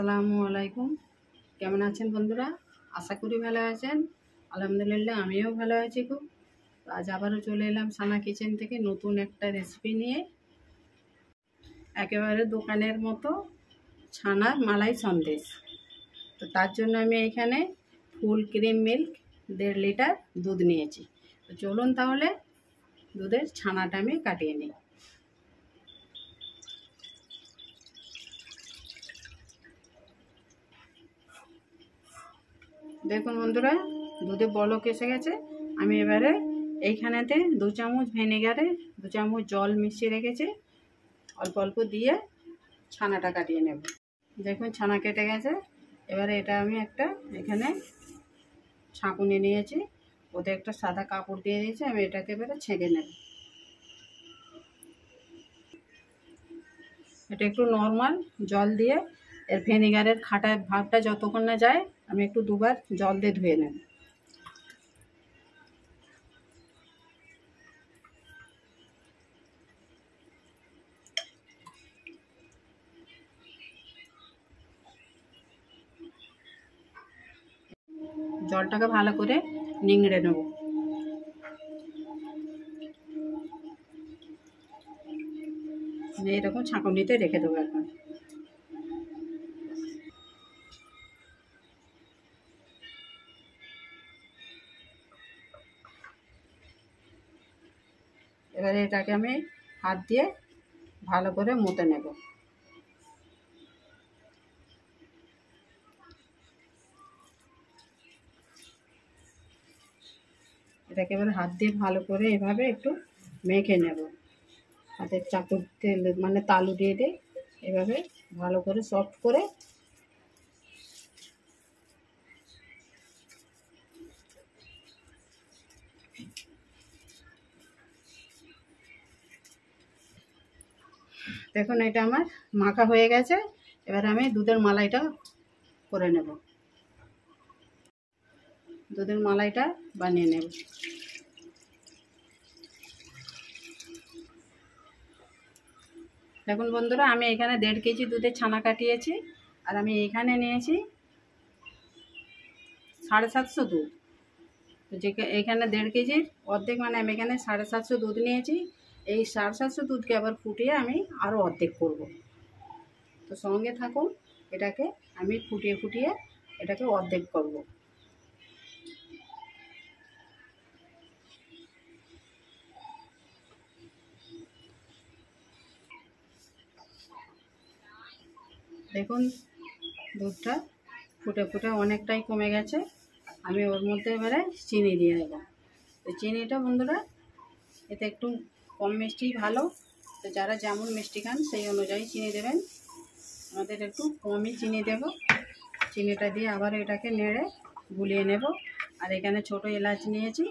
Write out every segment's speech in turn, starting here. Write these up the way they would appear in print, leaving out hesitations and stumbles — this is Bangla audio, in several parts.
আসসালামু আলাইকুম। কেমন আছেন বন্ধুরা? আশা করি ভালো আছেন। আলহামদুলিল্লাহ আমিও ভালো আছি খুব। আজ আবারও চলে এলাম সানা কিচেন থেকে নতুন একটা রেসিপি নিয়ে। একেবারে দোকানের মতো ছানার মালাই সন্দেশ। তো তার জন্য আমি এখানে ফুল ক্রিম মিল্ক 1.5 লিটার দুধ নিয়েছি। তো চলুন তাহলে দুধের ছানাটা আমি কাটিয়ে নিই। দেখুন বন্ধুরা, দুধে বলক এসে গেছে। আমি এবারে এইখানেতে 2 চামচ ভিনেগারে 2 চামচ জল মিশিয়ে রেখেছি, অল্প অল্প দিয়ে ছানাটা কাটিয়ে নেব। দেখুন ছানা কেটে গেছে। এবারে এটা আমি একটা এখানে ছাঁকুনি নিয়েছি, ওতে একটা সাদা কাপড় দিয়ে দিয়েছি। আমি এটাকে এবারে ছেঁকে নেব। এটা একটু নর্মাল জল দিয়ে এর ভিনেগারের খাটা ভাবটা যতক্ষণ না যায় আমি একটু দুবার জল দিয়ে ধুয়ে নেব। জলটাকে ভালো করে নিংড়ে নেব। এইরকম ছাঁকুনিতে রেখে দেবো এখন। এবারে এটাকে আমি হাত দিয়ে ভালো করে মতে নেব। এটাকে এবার হাত দিয়ে ভালো করে এভাবে একটু মেখে নেব। হাতের চাকুর তেল মানে তালু দিয়ে দিয়ে এভাবে ভালো করে সফট করে দেখুন এটা আমার মাখা হয়ে গেছে। এবার আমি দুধের মালাইটা করে নেব। দুধের মালাইটা বানিয়ে নেব। দেখুন বন্ধুরা, আমি এখানে 1.5 কেজি দুধের ছানা কাটিয়েছি, আর আমি এখানে নিয়েছি 750 দুধ। যে এখানে 1.5 কেজির অর্ধেক, মানে আমি এখানে 750 দুধ নিয়েছি। এই 750 দুধকে আবার ফুটিয়ে আমি আরও অর্ধেক করব। তো সঙ্গে থাকুন, এটাকে আমি ফুটিয়ে ফুটিয়ে এটাকে অর্ধেক করব। দেখুন দুধটা ফুটে ফুটে অনেকটাই কমে গেছে। আমি ওর মধ্যে এবারে চিনি দিয়ে দেবো। তো চিনিটা বন্ধুরা, এতে একটু কম মিষ্টি ভালো। তো যারা যেমন মিষ্টি খান সেই অনুযায়ী চিনি দেবেন। আমাদের একটু কমই চিনি দেব। চিনিটা দিয়ে আবার এটাকে নেড়ে গুলিয়ে নেব। আর এখানে ছোট এলাচ নিয়েছি,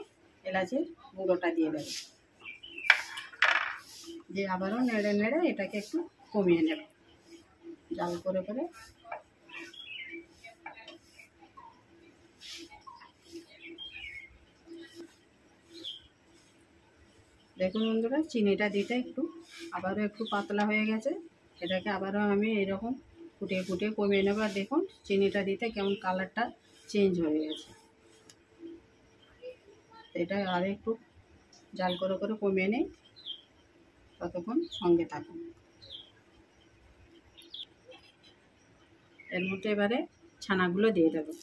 এলাচের গুঁড়োটা দিয়ে দেব। দিয়ে আবারও নেড়ে নেড়ে এটাকে একটু কমিয়ে নেব জাল করে করে। দেখুন বন্ধুরা, চিনিটা দিতে একটু আবারও একটু পাতলা হয়ে গেছে। এটাকে আবারও আমি এরকম ফুটিয়ে ফুটিয়ে কমিয়ে নেব। আর দেখুন চিনিটা দিতে কেমন কালারটা চেঞ্জ হয়ে গেছে। এটা আর একটু জাল করে করে কমিয়ে নিই, ততক্ষণ সঙ্গে থাকুন। এর মধ্যে এবারে ছানাগুলো দিয়ে দেবো।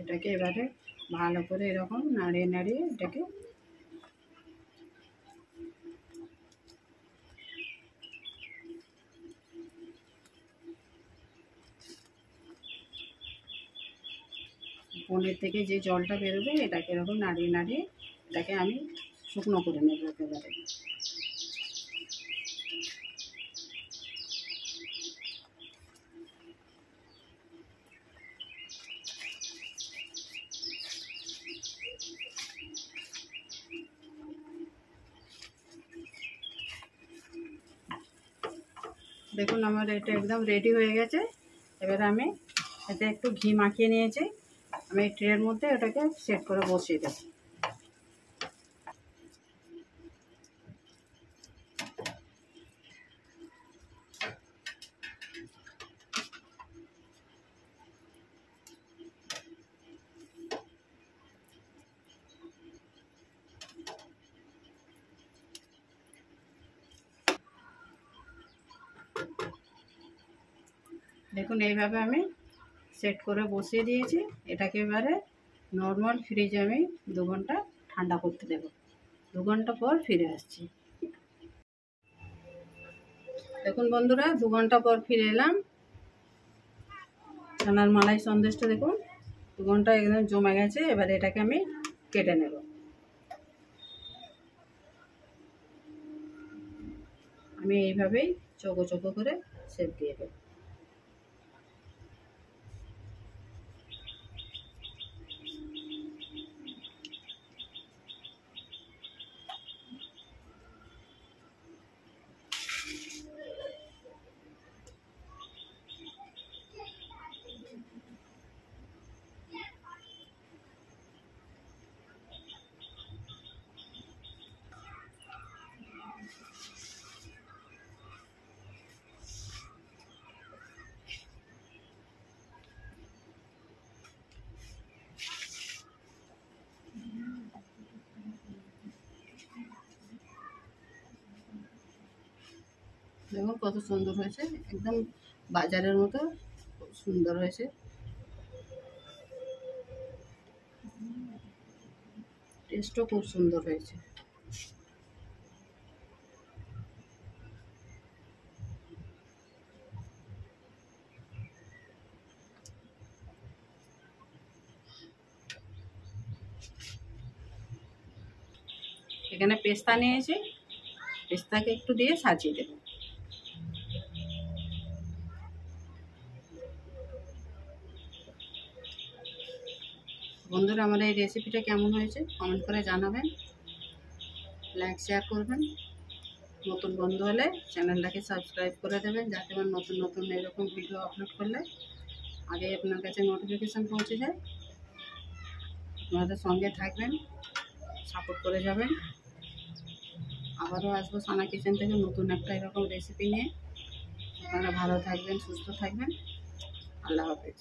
এটাকে এবারে ভালো করে এরকম নাড়িয়ে নাড়িয়ে এটাকে পনির থেকে যে জলটা বেরোবে এটাকে এরকম নাড়িয়ে নাড়িয়ে এটাকে আমি শুকনো করে নেব একেবারে। দেখুন আমার এটা একদম রেডি হয়ে গেছে। এবারে আমি এতে একটু ঘি মাখিয়ে নিয়েছি, আমি এই ট্রের মধ্যে এটাকে সেট করে বসিয়ে দেব। দেখুন এইভাবে আমি সেট করে বসিয়ে দিয়েছি। এটাকে এবারে নর্মাল ফ্রিজে আমি 2 ঘন্টা ঠান্ডা করতে দেব। 2 ঘন্টা পর ফিরে আসছি। দেখুন বন্ধুরা 2 ঘন্টা পর ফিরে এলাম। ছানার মালাই সন্দেশটা দেখুন 2 ঘন্টা একদম জমে গেছে। এবারে এটাকে আমি কেটে নেব। আমি এইভাবেই চৌকো চৌকো করে শেপ দিয়ে দেব। দেখুন কত সুন্দর হয়েছে, একদম বাজারের মতো সুন্দর হয়েছে। টেস্টও খুব সুন্দর হয়েছে। এখানে পেস্তা নিয়েছি, পেস্তাকে একটু দিয়ে সাজিয়ে দেব। বন্ধুরা আমার এই রেসিপিটা কেমন হয়েছে কমেন্ট করে জানাবেন, লাইক শেয়ার করবেন। নতুন বন্ধু হলে চ্যানেলটাকে সাবস্ক্রাইব করে দেবেন, যাতে আমার নতুন নতুন এরকম ভিডিও আপলোড করলে আগে আপনার কাছে নোটিফিকেশান পৌঁছে যায়। আপনাদের সঙ্গে থাকবেন, সাপোর্ট করে যাবেন। আবারও আসবো সানা কিচেন থেকে নতুন একটা এরকম রেসিপি নিয়ে। আপনারা ভালো থাকবেন, সুস্থ থাকবেন। আল্লাহ হাফেজ।